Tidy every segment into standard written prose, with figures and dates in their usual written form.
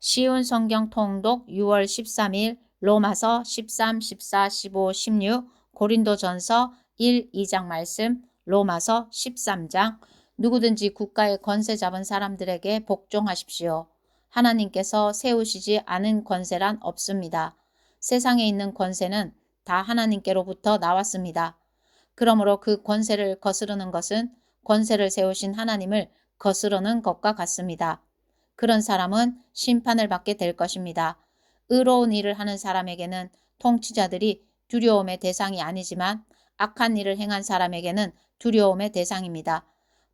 쉬운 성경 통독 6월 13일 로마서 13, 14, 15, 16 고린도전서 1, 2장 말씀 로마서 13장 누구든지 국가의 권세 잡은 사람들에게 복종하십시오. 하나님께서 세우시지 않은 권세란 없습니다. 세상에 있는 권세는 다 하나님께로부터 나왔습니다. 그러므로 그 권세를 거스르는 것은 권세를 세우신 하나님을 거스르는 것과 같습니다. 그런 사람은 심판을 받게 될 것입니다. 의로운 일을 하는 사람에게는 통치자들이 두려움의 대상이 아니지만 악한 일을 행한 사람에게는 두려움의 대상입니다.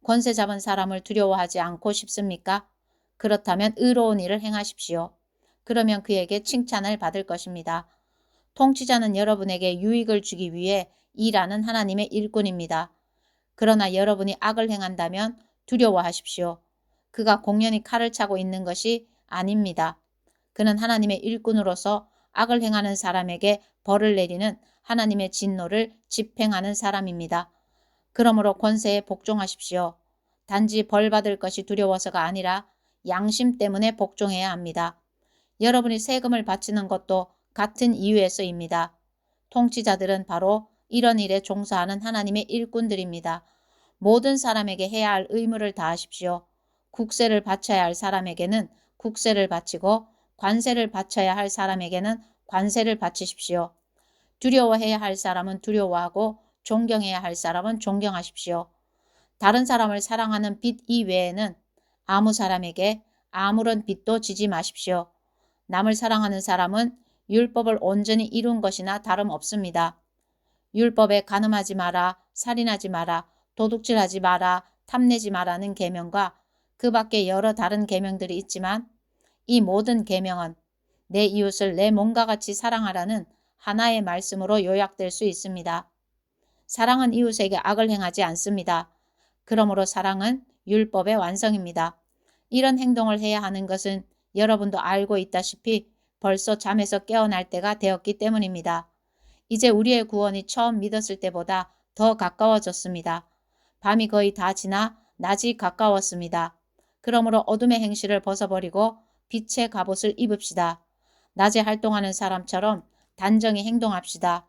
권세 잡은 사람을 두려워하지 않고 싶습니까? 그렇다면 의로운 일을 행하십시오. 그러면 그에게 칭찬을 받을 것입니다. 통치자는 여러분에게 유익을 주기 위해 일하는 하나님의 일꾼입니다. 그러나 여러분이 악을 행한다면 두려워하십시오. 그가 공연히 칼을 차고 있는 것이 아닙니다. 그는 하나님의 일꾼으로서 악을 행하는 사람에게 벌을 내리는 하나님의 진노를 집행하는 사람입니다. 그러므로 권세에 복종하십시오. 단지 벌 받을 것이 두려워서가 아니라 양심 때문에 복종해야 합니다. 여러분이 세금을 바치는 것도 같은 이유에서입니다. 통치자들은 바로 이런 일에 종사하는 하나님의 일꾼들입니다. 모든 사람에게 해야 할 의무를 다하십시오. 국세를 바쳐야 할 사람에게는 국세를 바치고 관세를 바쳐야 할 사람에게는 관세를 바치십시오. 두려워해야 할 사람은 두려워하고 존경해야 할 사람은 존경하십시오. 다른 사람을 사랑하는 빚 이외에는 아무 사람에게 아무런 빚도 지지 마십시오. 남을 사랑하는 사람은 율법을 온전히 이룬 것이나 다름없습니다. 율법에 간음하지 마라, 살인하지 마라, 도둑질하지 마라, 탐내지 마라는 계명과 그 밖에 여러 다른 계명들이 있지만 이 모든 계명은 내 이웃을 내 몸과 같이 사랑하라는 하나의 말씀으로 요약될 수 있습니다. 사랑은 이웃에게 악을 행하지 않습니다. 그러므로 사랑은 율법의 완성입니다. 이런 행동을 해야 하는 것은 여러분도 알고 있다시피 벌써 잠에서 깨어날 때가 되었기 때문입니다. 이제 우리의 구원이 처음 믿었을 때보다 더 가까워졌습니다. 밤이 거의 다 지나 낮이 가까웠습니다. 그러므로 어둠의 행실을 벗어버리고 빛의 갑옷을 입읍시다. 낮에 활동하는 사람처럼 단정히 행동합시다.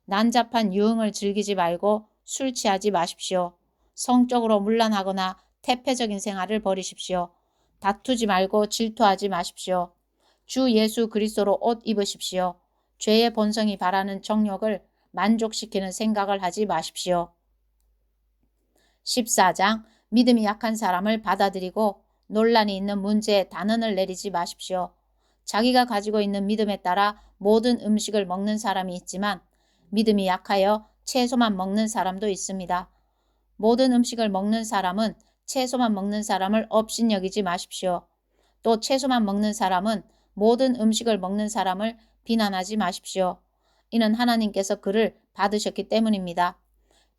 난잡한 유흥을 즐기지 말고 술 취하지 마십시오. 성적으로 문란하거나 태폐적인 생활을 버리십시오. 다투지 말고 질투하지 마십시오. 주 예수 그리스도로 옷 입으십시오. 죄의 본성이 바라는 정욕을 만족시키는 생각을 하지 마십시오. 14장 믿음이 약한 사람을 받아들이고 논란이 있는 문제에 단언을 내리지 마십시오. 자기가 가지고 있는 믿음에 따라 모든 음식을 먹는 사람이 있지만 믿음이 약하여 채소만 먹는 사람도 있습니다. 모든 음식을 먹는 사람은 채소만 먹는 사람을 업신여기지 마십시오. 또 채소만 먹는 사람은 모든 음식을 먹는 사람을 비난하지 마십시오. 이는 하나님께서 그를 받으셨기 때문입니다.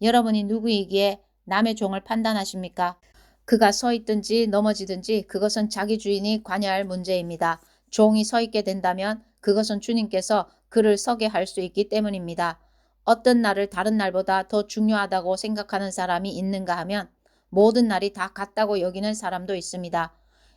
여러분이 누구이기에 남의 종을 판단하십니까? 그가 서 있든지 넘어지든지 그것은 자기 주인이 관여할 문제입니다. 종이 서 있게 된다면 그것은 주님께서 그를 서게 할 수 있기 때문입니다. 어떤 날을 다른 날보다 더 중요하다고 생각하는 사람이 있는가 하면 모든 날이 다 같다고 여기는 사람도 있습니다.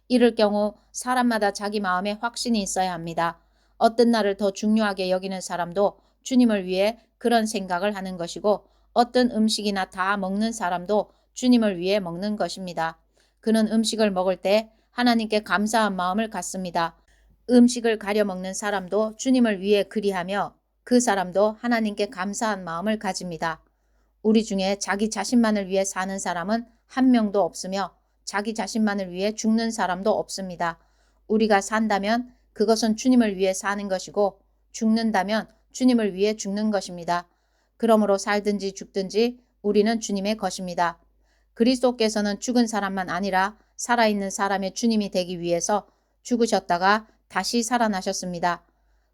이럴 경우 사람마다 자기 마음에 확신이 있어야 합니다. 어떤 날을 더 중요하게 여기는 사람도 주님을 위해 그런 생각을 하는 것이고 어떤 음식이나 다 먹는 사람도 주님을 위해 먹는 것입니다. 그는 음식을 먹을 때 하나님께 감사한 마음을 갖습니다. 음식을 가려 먹는 사람도 주님을 위해 그리하며 그 사람도 하나님께 감사한 마음을 가집니다. 우리 중에 자기 자신만을 위해 사는 사람은 한 명도 없으며 자기 자신만을 위해 죽는 사람도 없습니다. 우리가 산다면 그것은 주님을 위해 사는 것이고 죽는다면 주님을 위해 죽는 것입니다. 그러므로 살든지 죽든지 우리는 주님의 것입니다. 그리스도께서는 죽은 사람만 아니라 살아있는 사람의 주님이 되기 위해서 죽으셨다가 다시 살아나셨습니다.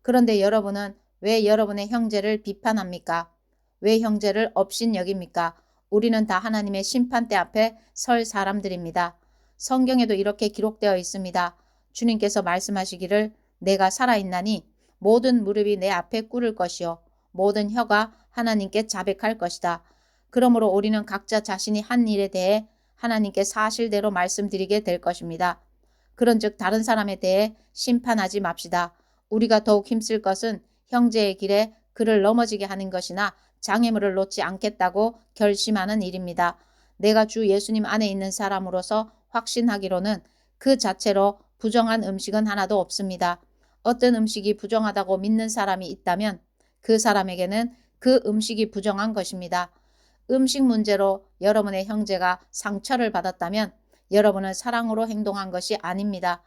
그런데 여러분은 왜 여러분의 형제를 비판합니까? 왜 형제를 업신여깁니까? 우리는 다 하나님의 심판대 앞에 설 사람들입니다. 성경에도 이렇게 기록되어 있습니다. 주님께서 말씀하시기를 내가 살아있나니 모든 무릎이 내 앞에 꿇을 것이요 모든 혀가 하나님께 자백할 것이다. 그러므로 우리는 각자 자신이 한 일에 대해 하나님께 사실대로 말씀드리게 될 것입니다. 그런즉 다른 사람에 대해 심판하지 맙시다. 우리가 더욱 힘쓸 것은 형제의 길에 그를 넘어지게 하는 것이나 장애물을 놓지 않겠다고 결심하는 일입니다. 내가 주 예수님 안에 있는 사람으로서 확신하기로는 그 자체로 부정한 음식은 하나도 없습니다. 어떤 음식이 부정하다고 믿는 사람이 있다면 그 사람에게는 그 음식이 부정한 것입니다. 음식 문제로 여러분의 형제가 상처를 받았다면 여러분은 사랑으로 행동한 것이 아닙니다.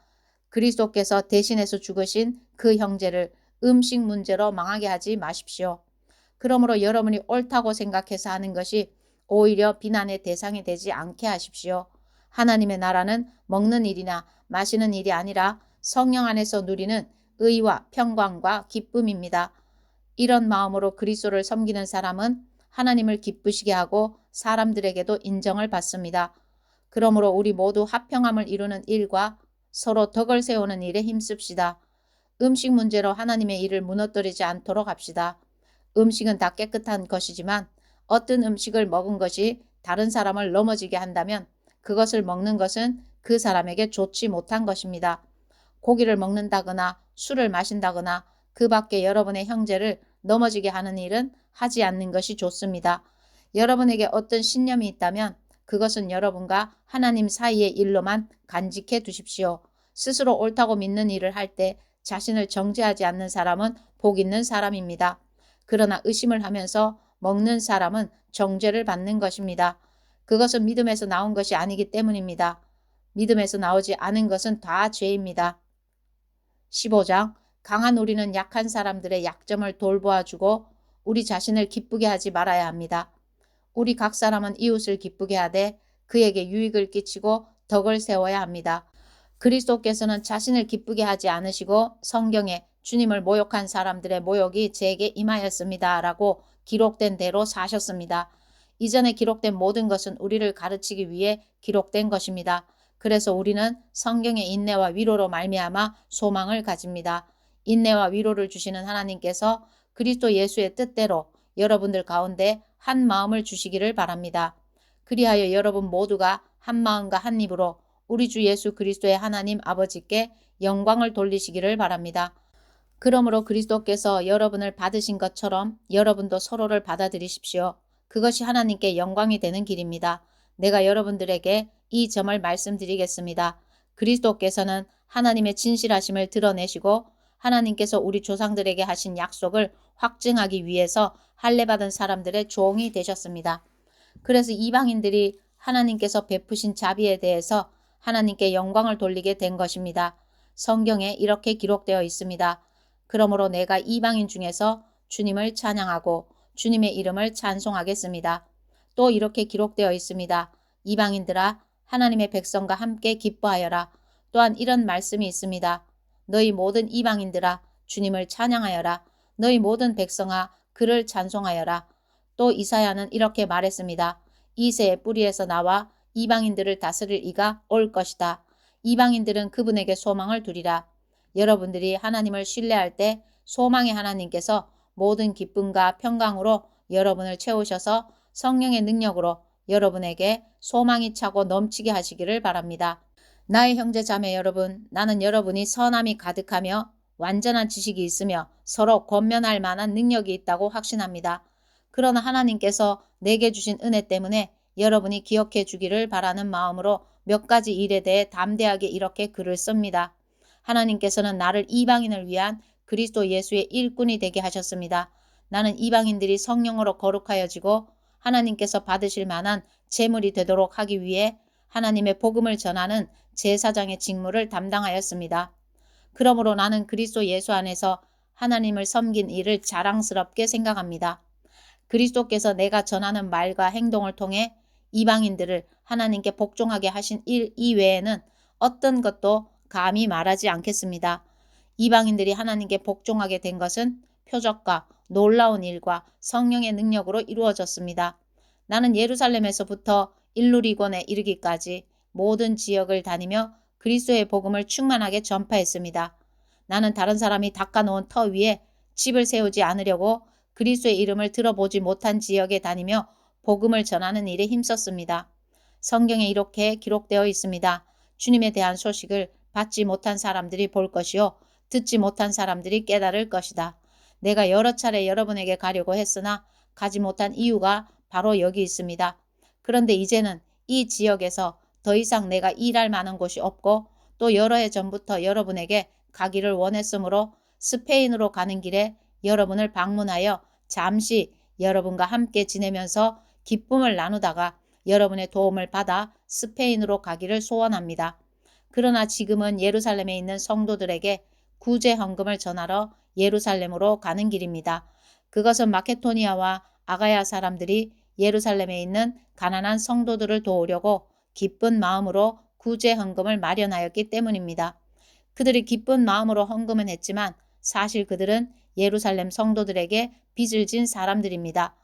그리스도께서 대신해서 죽으신 그 형제를 음식 문제로 망하게 하지 마십시오. 그러므로 여러분이 옳다고 생각해서 하는 것이 오히려 비난의 대상이 되지 않게 하십시오. 하나님의 나라는 먹는 일이나 마시는 일이 아니라 성령 안에서 누리는 의와 평강과 기쁨입니다. 이런 마음으로 그리스도를 섬기는 사람은 하나님을 기쁘시게 하고 사람들에게도 인정을 받습니다. 그러므로 우리 모두 화평함을 이루는 일과 서로 덕을 세우는 일에 힘씁시다. 음식 문제로 하나님의 일을 무너뜨리지 않도록 합시다. 음식은 다 깨끗한 것이지만 어떤 음식을 먹은 것이 다른 사람을 넘어지게 한다면 그것을 먹는 것은 그 사람에게 좋지 못한 것입니다. 고기를 먹는다거나 술을 마신다거나 그 밖에 여러분의 형제를 넘어지게 하는 일은 하지 않는 것이 좋습니다. 여러분에게 어떤 신념이 있다면 그것은 여러분과 하나님 사이의 일로만 간직해 두십시오. 스스로 옳다고 믿는 일을 할 때 자신을 정죄하지 않는 사람은 복 있는 사람입니다. 그러나 의심을 하면서 먹는 사람은 정죄를 받는 것입니다. 그것은 믿음에서 나온 것이 아니기 때문입니다. 믿음에서 나오지 않은 것은 다 죄입니다. 15장 강한 우리는 약한 사람들의 약점을 돌보아주고 우리 자신을 기쁘게 하지 말아야 합니다. 우리 각 사람은 이웃을 기쁘게 하되 그에게 유익을 끼치고 덕을 세워야 합니다. 그리스도께서는 자신을 기쁘게 하지 않으시고 성경에 주님을 모욕한 사람들의 모욕이 제게 임하였습니다. 라고 기록된 대로 사셨습니다. 이전에 기록된 모든 것은 우리를 가르치기 위해 기록된 것입니다. 그래서 우리는 성경의 인내와 위로로 말미암아 소망을 가집니다. 인내와 위로를 주시는 하나님께서 그리스도 예수의 뜻대로 여러분들 가운데 한 마음을 주시기를 바랍니다. 그리하여 여러분 모두가 한 마음과 한 입으로 우리 주 예수 그리스도의 하나님 아버지께 영광을 돌리시기를 바랍니다. 그러므로 그리스도께서 여러분을 받으신 것처럼 여러분도 서로를 받아들이십시오. 그것이 하나님께 영광이 되는 길입니다. 내가 여러분들에게 이 점을 말씀드리겠습니다. 그리스도께서는 하나님의 진실하심을 드러내시고 하나님께서 우리 조상들에게 하신 약속을 확증하기 위해서 할례받은 사람들의 종이 되셨습니다. 그래서 이방인들이 하나님께서 베푸신 자비에 대해서 하나님께 영광을 돌리게 된 것입니다. 성경에 이렇게 기록되어 있습니다. 그러므로 내가 이방인 중에서 주님을 찬양하고 주님의 이름을 찬송하겠습니다. 또 이렇게 기록되어 있습니다. 이방인들아 하나님의 백성과 함께 기뻐하여라. 또한 이런 말씀이 있습니다. 너희 모든 이방인들아 주님을 찬양하여라. 너희 모든 백성아 그를 찬송하여라. 또 이사야는 이렇게 말했습니다. 이새의 뿌리에서 나와 이방인들을 다스릴 이가 올 것이다. 이방인들은 그분에게 소망을 두리라. 여러분들이 하나님을 신뢰할 때 소망의 하나님께서 모든 기쁨과 평강으로 여러분을 채우셔서 성령의 능력으로 여러분에게 소망이 차고 넘치게 하시기를 바랍니다. 나의 형제 자매 여러분, 나는 여러분이 선함이 가득하며 완전한 지식이 있으며 서로 권면할 만한 능력이 있다고 확신합니다. 그러나 하나님께서 내게 주신 은혜 때문에 여러분이 기억해 주기를 바라는 마음으로 몇 가지 일에 대해 담대하게 이렇게 글을 씁니다. 하나님께서는 나를 이방인을 위한 그리스도 예수의 일꾼이 되게 하셨습니다. 나는 이방인들이 성령으로 거룩하여지고 하나님께서 받으실 만한 제물이 되도록 하기 위해 하나님의 복음을 전하는 제사장의 직무를 담당하였습니다. 그러므로 나는 그리스도 예수 안에서 하나님을 섬긴 일을 자랑스럽게 생각합니다. 그리스도께서 내가 전하는 말과 행동을 통해 이방인들을 하나님께 복종하게 하신 일 이외에는 어떤 것도 감히 말하지 않겠습니다. 이방인들이 하나님께 복종하게 된 것은 표적과 놀라운 일과 성령의 능력으로 이루어졌습니다. 나는 예루살렘에서부터 일루리곤에 이르기까지 모든 지역을 다니며 그리스도의 복음을 충만하게 전파했습니다. 나는 다른 사람이 닦아놓은 터 위에 집을 세우지 않으려고 그리스도의 이름을 들어보지 못한 지역에 다니며 복음을 전하는 일에 힘썼습니다. 성경에 이렇게 기록되어 있습니다. 주님에 대한 소식을 받지 못한 사람들이 볼 것이요 듣지 못한 사람들이 깨달을 것이다. 내가 여러 차례 여러분에게 가려고 했으나 가지 못한 이유가 바로 여기 있습니다. 그런데 이제는 이 지역에서 더 이상 내가 일할 만한 곳이 없고 또 여러 해 전부터 여러분에게 가기를 원했으므로 스페인으로 가는 길에 여러분을 방문하여 잠시 여러분과 함께 지내면서 기쁨을 나누다가 여러분의 도움을 받아 스페인으로 가기를 소원합니다. 그러나 지금은 예루살렘에 있는 성도들에게 구제 헌금을 전하러 예루살렘으로 가는 길입니다. 그것은 마케도니아와 아가야 사람들이 예루살렘에 있는 가난한 성도들을 도우려고 기쁜 마음으로 구제 헌금을 마련하였기 때문입니다. 그들이 기쁜 마음으로 헌금은 했지만 사실 그들은 예루살렘 성도들에게 빚을 진 사람들입니다.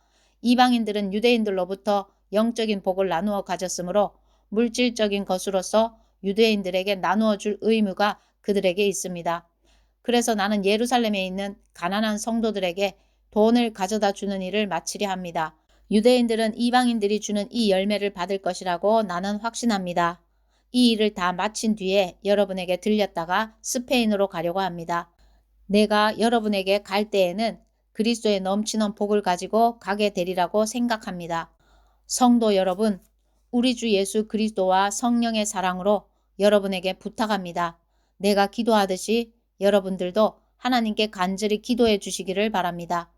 이방인들은 유대인들로부터 영적인 복을 나누어 가졌으므로 물질적인 것으로서 유대인들에게 나누어 줄 의무가 그들에게 있습니다. 그래서 나는 예루살렘에 있는 가난한 성도들에게 돈을 가져다 주는 일을 마치려 합니다. 유대인들은 이방인들이 주는 이 열매를 받을 것이라고 나는 확신합니다. 이 일을 다 마친 뒤에 여러분에게 들렸다가 스페인으로 가려고 합니다. 내가 여러분에게 갈 때에는 그리스도의 넘치는 복을 가지고 가게 되리라고 생각합니다. 성도 여러분, 우리 주 예수 그리스도와 성령의 사랑으로 여러분에게 부탁합니다. 내가 기도하듯이 여러분들도 하나님께 간절히 기도해 주시기를 바랍니다.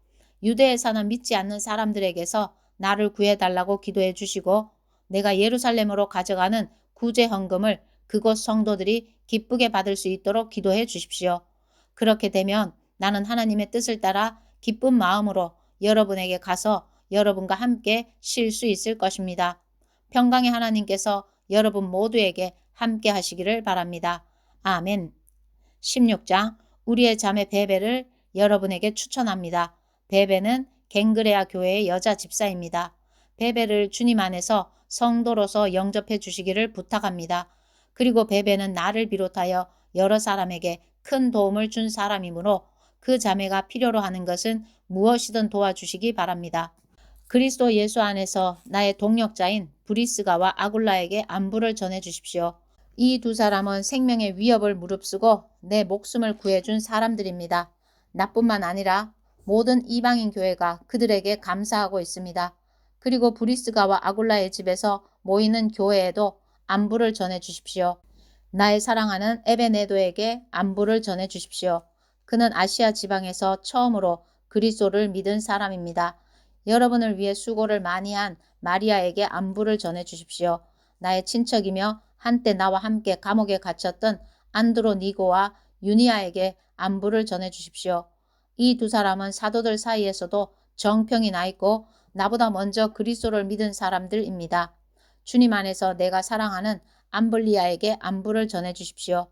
유대에 사는 믿지 않는 사람들에게서 나를 구해달라고 기도해 주시고 내가 예루살렘으로 가져가는 구제 헌금을 그곳 성도들이 기쁘게 받을 수 있도록 기도해 주십시오. 그렇게 되면 나는 하나님의 뜻을 따라 기쁜 마음으로 여러분에게 가서 여러분과 함께 쉴 수 있을 것입니다. 평강의 하나님께서 여러분 모두에게 함께 하시기를 바랍니다. 아멘. 16장 우리의 자매 베베를 여러분에게 추천합니다. 베베는 갱그레아 교회의 여자 집사입니다. 베베를 주님 안에서 성도로서 영접해 주시기를 부탁합니다. 그리고 베베는 나를 비롯하여 여러 사람에게 큰 도움을 준 사람이므로 그 자매가 필요로 하는 것은 무엇이든 도와주시기 바랍니다. 그리스도 예수 안에서 나의 동역자인 브리스가와 아굴라에게 안부를 전해 주십시오. 이 두 사람은 생명의 위협을 무릅쓰고 내 목숨을 구해준 사람들입니다. 나뿐만 아니라 모든 이방인 교회가 그들에게 감사하고 있습니다. 그리고 브리스가와 아굴라의 집에서 모이는 교회에도 안부를 전해 주십시오. 나의 사랑하는 에베네도에게 안부를 전해 주십시오. 그는 아시아 지방에서 처음으로 그리스도를 믿은 사람입니다. 여러분을 위해 수고를 많이 한 마리아에게 안부를 전해 주십시오. 나의 친척이며 한때 나와 함께 감옥에 갇혔던 안드로니고와 유니아에게 안부를 전해 주십시오. 이 두 사람은 사도들 사이에서도 정평이 나 있고 나보다 먼저 그리스도를 믿은 사람들입니다. 주님 안에서 내가 사랑하는 암블리아에게 안부를 전해 주십시오.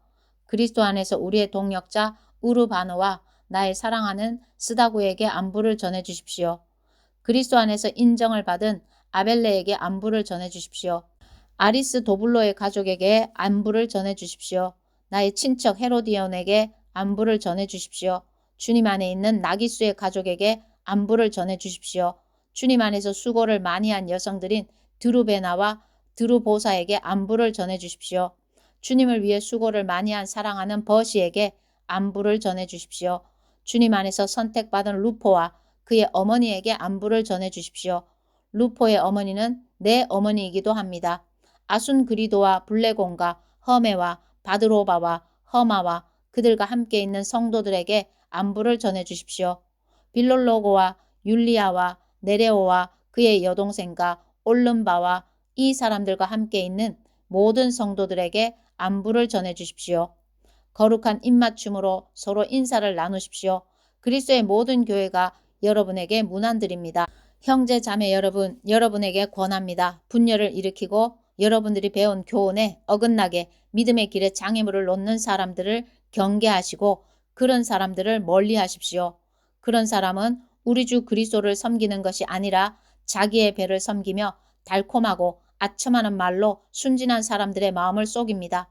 그리스도 안에서 우리의 동역자 우르바노와 나의 사랑하는 스다구에게 안부를 전해 주십시오. 그리스도 안에서 인정을 받은 아벨레에게 안부를 전해 주십시오. 아리스 도블로의 가족에게 안부를 전해 주십시오. 나의 친척 헤로디온에게 안부를 전해 주십시오. 주님 안에 있는 나기수의 가족에게 안부를 전해 주십시오. 주님 안에서 수고를 많이 한 여성들인 드루베나와 드루보사에게 안부를 전해 주십시오. 주님을 위해 수고를 많이 한 사랑하는 버시에게 안부를 전해 주십시오. 주님 안에서 선택받은 루포와 그의 어머니에게 안부를 전해 주십시오. 루포의 어머니는 내 어머니이기도 합니다. 아순그리도와 블레곤과 허메와 바드로바와 허마와 그들과 함께 있는 성도들에게 안부를 전해 주십시오. 빌롤로고와 율리아와 네레오와 그의 여동생과 올름바와 이 사람들과 함께 있는 모든 성도들에게 안부를 전해 주십시오. 거룩한 입맞춤으로 서로 인사를 나누십시오. 그리스도의 모든 교회가 여러분에게 문안드립니다. 형제 자매 여러분, 여러분에게 권합니다. 분열을 일으키고 여러분들이 배운 교훈에 어긋나게 믿음의 길에 장애물을 놓는 사람들을 경계하시고 그런 사람들을 멀리하십시오. 그런 사람은 우리 주 그리스도를 섬기는 것이 아니라 자기의 배를 섬기며 달콤하고 아첨하는 말로 순진한 사람들의 마음을 속입니다.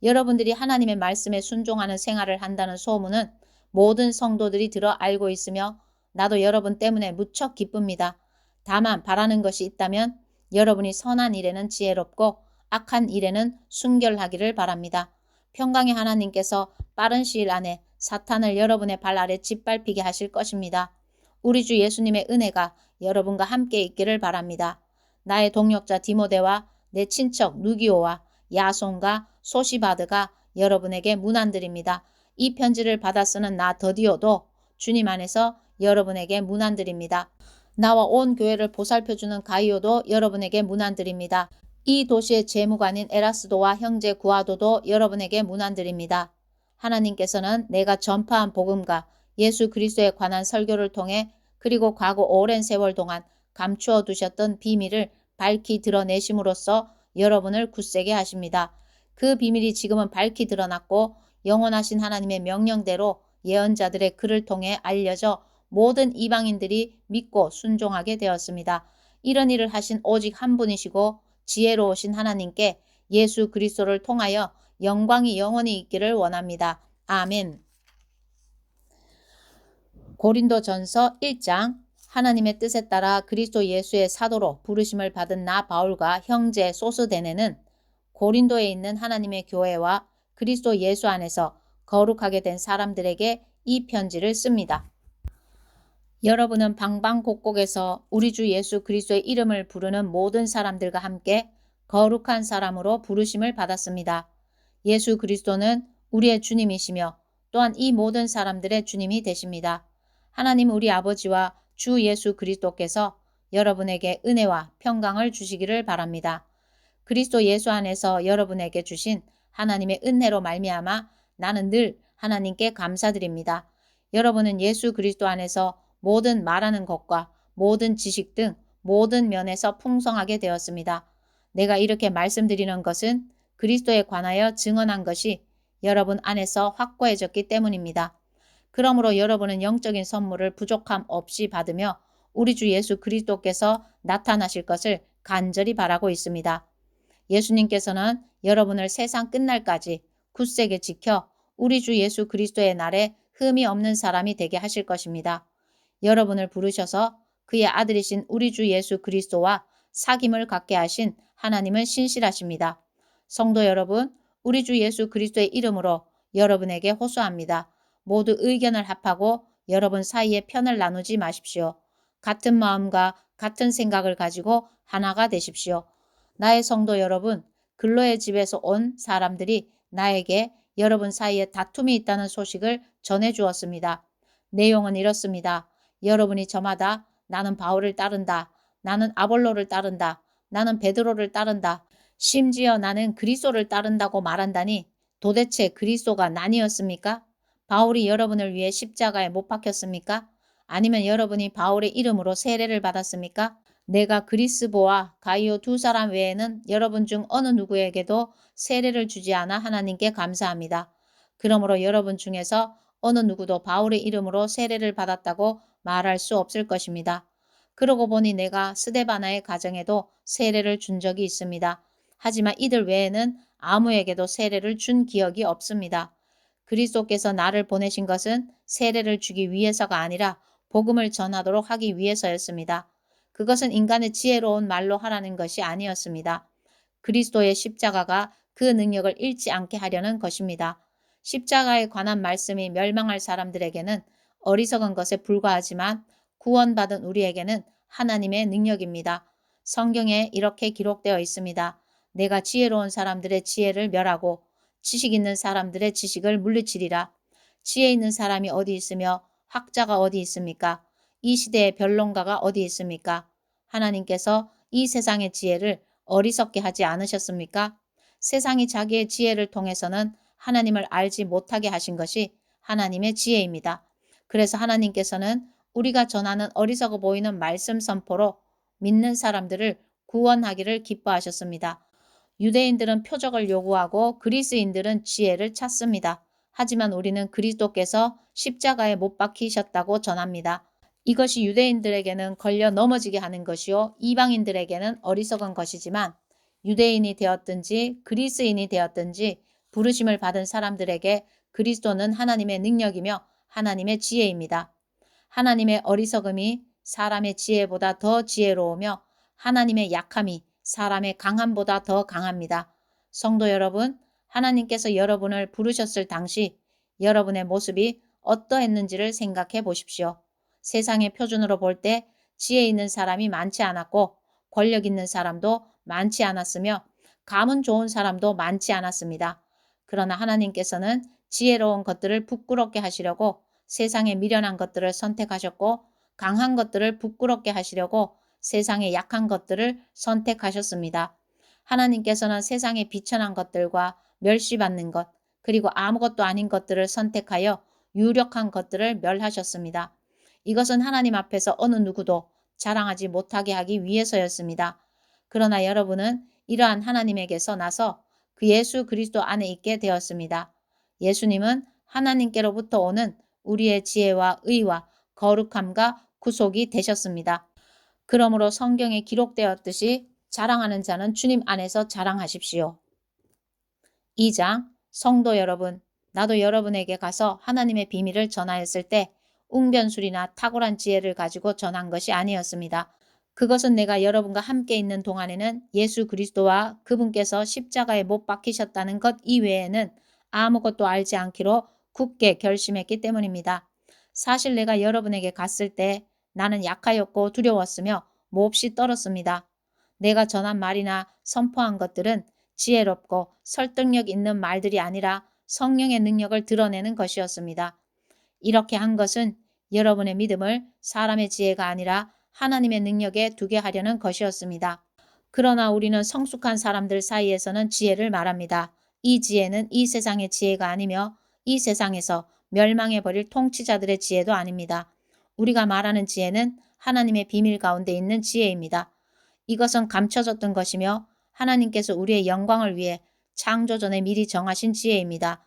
여러분들이 하나님의 말씀에 순종하는 생활을 한다는 소문은 모든 성도들이 들어 알고 있으며 나도 여러분 때문에 무척 기쁩니다. 다만 바라는 것이 있다면 여러분이 선한 일에는 지혜롭고 악한 일에는 순결하기를 바랍니다. 평강의 하나님께서 빠른 시일 안에 사탄을 여러분의 발 아래 짓밟히게 하실 것입니다. 우리 주 예수님의 은혜가 여러분과 함께 있기를 바랍니다. 나의 동역자 디모데와 내 친척 누기오와 야손과 소시바드가 여러분에게 문안드립니다. 이 편지를 받아 쓰는 나 더디오도 주님 안에서 여러분에게 문안드립니다. 나와 온 교회를 보살펴주는 가이오도 여러분에게 문안드립니다. 이 도시의 재무관인 에라스도와 형제 구아도도 여러분에게 문안드립니다. 하나님께서는 내가 전파한 복음과 예수 그리스도에 관한 설교를 통해 그리고 과거 오랜 세월 동안 감추어 두셨던 비밀을 밝히 드러내심으로써 여러분을 굳세게 하십니다. 그 비밀이 지금은 밝히 드러났고 영원하신 하나님의 명령대로 예언자들의 글을 통해 알려져 모든 이방인들이 믿고 순종하게 되었습니다. 이런 일을 하신 오직 한 분이시고 지혜로우신 하나님께 예수 그리스도를 통하여 영광이 영원히 있기를 원합니다. 아멘. 고린도전서 1장. 하나님의 뜻에 따라 그리스도 예수의 사도로 부르심을 받은 나 바울과 형제 소스데네는 고린도에 있는 하나님의 교회와 그리스도 예수 안에서 거룩하게 된 사람들에게 이 편지를 씁니다. 여러분은 방방곡곡에서 우리 주 예수 그리스도의 이름을 부르는 모든 사람들과 함께 거룩한 사람으로 부르심을 받았습니다. 예수 그리스도는 우리의 주님이시며 또한 이 모든 사람들의 주님이 되십니다. 하나님 우리 아버지와 주 예수 그리스도께서 여러분에게 은혜와 평강을 주시기를 바랍니다. 그리스도 예수 안에서 여러분에게 주신 하나님의 은혜로 말미암아 나는 늘 하나님께 감사드립니다. 여러분은 예수 그리스도 안에서 모든 말하는 것과 모든 지식 등 모든 면에서 풍성하게 되었습니다. 내가 이렇게 말씀드리는 것은 그리스도에 관하여 증언한 것이 여러분 안에서 확고해졌기 때문입니다. 그러므로 여러분은 영적인 선물을 부족함 없이 받으며 우리 주 예수 그리스도께서 나타나실 것을 간절히 바라고 있습니다. 예수님께서는 여러분을 세상 끝날까지 굳세게 지켜 우리 주 예수 그리스도의 날에 흠이 없는 사람이 되게 하실 것입니다. 여러분을 부르셔서 그의 아들이신 우리 주 예수 그리스도와 사귐을 갖게 하신 하나님은 신실하십니다. 성도 여러분, 우리 주 예수 그리스도의 이름으로 여러분에게 호소합니다. 모두 의견을 합하고 여러분 사이에 편을 나누지 마십시오. 같은 마음과 같은 생각을 가지고 하나가 되십시오. 나의 성도 여러분, 근로의 집에서 온 사람들이 나에게 여러분 사이에 다툼이 있다는 소식을 전해 주었습니다. 내용은 이렇습니다. 여러분이 저마다 나는 바울을 따른다. 나는 아볼로를 따른다. 나는 베드로를 따른다. 심지어 나는 그리스도를 따른다고 말한다니 도대체 그리스도가 난이었습니까? 바울이 여러분을 위해 십자가에 못 박혔습니까? 아니면 여러분이 바울의 이름으로 세례를 받았습니까? 내가 그리스보와 가이오 두 사람 외에는 여러분 중 어느 누구에게도 세례를 주지 않아 하나님께 감사합니다. 그러므로 여러분 중에서 어느 누구도 바울의 이름으로 세례를 받았다고 말할 수 없을 것입니다. 그러고 보니 내가 스데바나의 가정에도 세례를 준 적이 있습니다. 하지만 이들 외에는 아무에게도 세례를 준 기억이 없습니다. 그리스도께서 나를 보내신 것은 세례를 주기 위해서가 아니라 복음을 전하도록 하기 위해서였습니다. 그것은 인간의 지혜로운 말로 하라는 것이 아니었습니다. 그리스도의 십자가가 그 능력을 잃지 않게 하려는 것입니다. 십자가에 관한 말씀이 멸망할 사람들에게는 어리석은 것에 불과하지만 구원받은 우리에게는 하나님의 능력입니다. 성경에 이렇게 기록되어 있습니다. 내가 지혜로운 사람들의 지혜를 멸하고 지식 있는 사람들의 지식을 물리치리라. 지혜 있는 사람이 어디 있으며 학자가 어디 있습니까? 이 시대의 변론가가 어디 있습니까? 하나님께서 이 세상의 지혜를 어리석게 하지 않으셨습니까? 세상이 자기의 지혜를 통해서는 하나님을 알지 못하게 하신 것이 하나님의 지혜입니다. 그래서 하나님께서는 우리가 전하는 어리석어 보이는 말씀 선포로 믿는 사람들을 구원하기를 기뻐하셨습니다. 유대인들은 표적을 요구하고 그리스인들은 지혜를 찾습니다. 하지만 우리는 그리스도께서 십자가에 못 박히셨다고 전합니다. 이것이 유대인들에게는 걸려 넘어지게 하는 것이요 이방인들에게는 어리석은 것이지만 유대인이 되었든지 그리스인이 되었든지 부르심을 받은 사람들에게 그리스도는 하나님의 능력이며 하나님의 지혜입니다. 하나님의 어리석음이 사람의 지혜보다 더 지혜로우며 하나님의 약함이 사람의 강함보다 더 강합니다. 성도 여러분, 하나님께서 여러분을 부르셨을 당시 여러분의 모습이 어떠했는지를 생각해 보십시오. 세상의 표준으로 볼 때 지혜 있는 사람이 많지 않았고 권력 있는 사람도 많지 않았으며 감은 좋은 사람도 많지 않았습니다. 그러나 하나님께서는 지혜로운 것들을 부끄럽게 하시려고 세상에 미련한 것들을 선택하셨고 강한 것들을 부끄럽게 하시려고 세상의 약한 것들을 선택하셨습니다. 하나님께서는 세상의 비천한 것들과 멸시받는 것, 그리고 아무것도 아닌 것들을 선택하여 유력한 것들을 멸하셨습니다. 이것은 하나님 앞에서 어느 누구도 자랑하지 못하게 하기 위해서였습니다. 그러나 여러분은 이러한 하나님에게서 나서 그 예수 그리스도 안에 있게 되었습니다. 예수님은 하나님께로부터 오는 우리의 지혜와 의와 거룩함과 구속이 되셨습니다. 그러므로 성경에 기록되었듯이 자랑하는 자는 주님 안에서 자랑하십시오. 2장 성도 여러분, 나도 여러분에게 가서 하나님의 비밀을 전하였을 때 웅변술이나 탁월한 지혜를 가지고 전한 것이 아니었습니다. 그것은 내가 여러분과 함께 있는 동안에는 예수 그리스도와 그분께서 십자가에 못 박히셨다는 것 이외에는 아무것도 알지 않기로 굳게 결심했기 때문입니다. 사실 내가 여러분에게 갔을 때 나는 약하였고 두려웠으며 몹시 떨었습니다. 내가 전한 말이나 선포한 것들은 지혜롭고 설득력 있는 말들이 아니라 성령의 능력을 드러내는 것이었습니다. 이렇게 한 것은 여러분의 믿음을 사람의 지혜가 아니라 하나님의 능력에 두게 하려는 것이었습니다. 그러나 우리는 성숙한 사람들 사이에서는 지혜를 말합니다. 이 지혜는 이 세상의 지혜가 아니며 이 세상에서 멸망해버릴 통치자들의 지혜도 아닙니다. 우리가 말하는 지혜는 하나님의 비밀 가운데 있는 지혜입니다. 이것은 감춰졌던 것이며 하나님께서 우리의 영광을 위해 창조전에 미리 정하신 지혜입니다.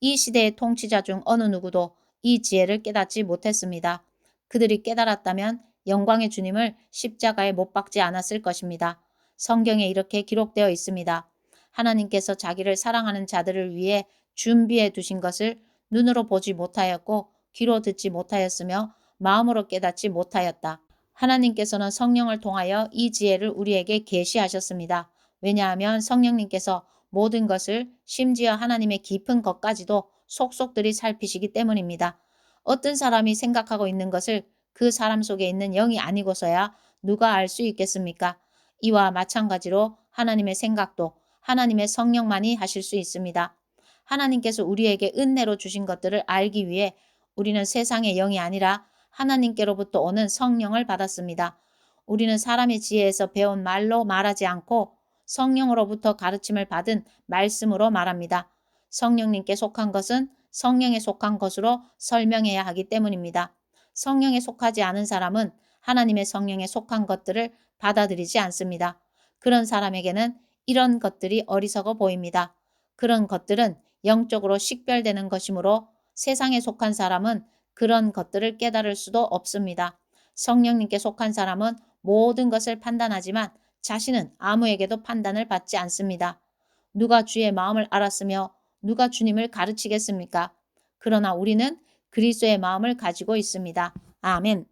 이 시대의 통치자 중 어느 누구도 이 지혜를 깨닫지 못했습니다. 그들이 깨달았다면 영광의 주님을 십자가에 못 박지 않았을 것입니다. 성경에 이렇게 기록되어 있습니다. 하나님께서 자기를 사랑하는 자들을 위해 준비해 두신 것을 눈으로 보지 못하였고 귀로 듣지 못하였으며 마음으로 깨닫지 못하였다. 하나님께서는 성령을 통하여 이 지혜를 우리에게 계시하셨습니다. 왜냐하면 성령님께서 모든 것을 심지어 하나님의 깊은 것까지도 속속들이 살피시기 때문입니다. 어떤 사람이 생각하고 있는 것을 그 사람 속에 있는 영이 아니고서야 누가 알 수 있겠습니까? 이와 마찬가지로 하나님의 생각도 하나님의 성령만이 하실 수 있습니다. 하나님께서 우리에게 은혜로 주신 것들을 알기 위해 우리는 세상의 영이 아니라 하나님께로부터 오는 성령을 받았습니다. 우리는 사람의 지혜에서 배운 말로 말하지 않고 성령으로부터 가르침을 받은 말씀으로 말합니다. 성령님께 속한 것은 성령에 속한 것으로 설명해야 하기 때문입니다. 성령에 속하지 않은 사람은 하나님의 성령에 속한 것들을 받아들이지 않습니다. 그런 사람에게는 이런 것들이 어리석어 보입니다. 그런 것들은 영적으로 식별되는 것이므로 세상에 속한 사람은 그런 것들을 깨달을 수도 없습니다. 성령님께 속한 사람은 모든 것을 판단하지만 자신은 아무에게도 판단을 받지 않습니다. 누가 주의 마음을 알았으며 누가 주님을 가르치겠습니까? 그러나 우리는 그리스도의 마음을 가지고 있습니다. 아멘.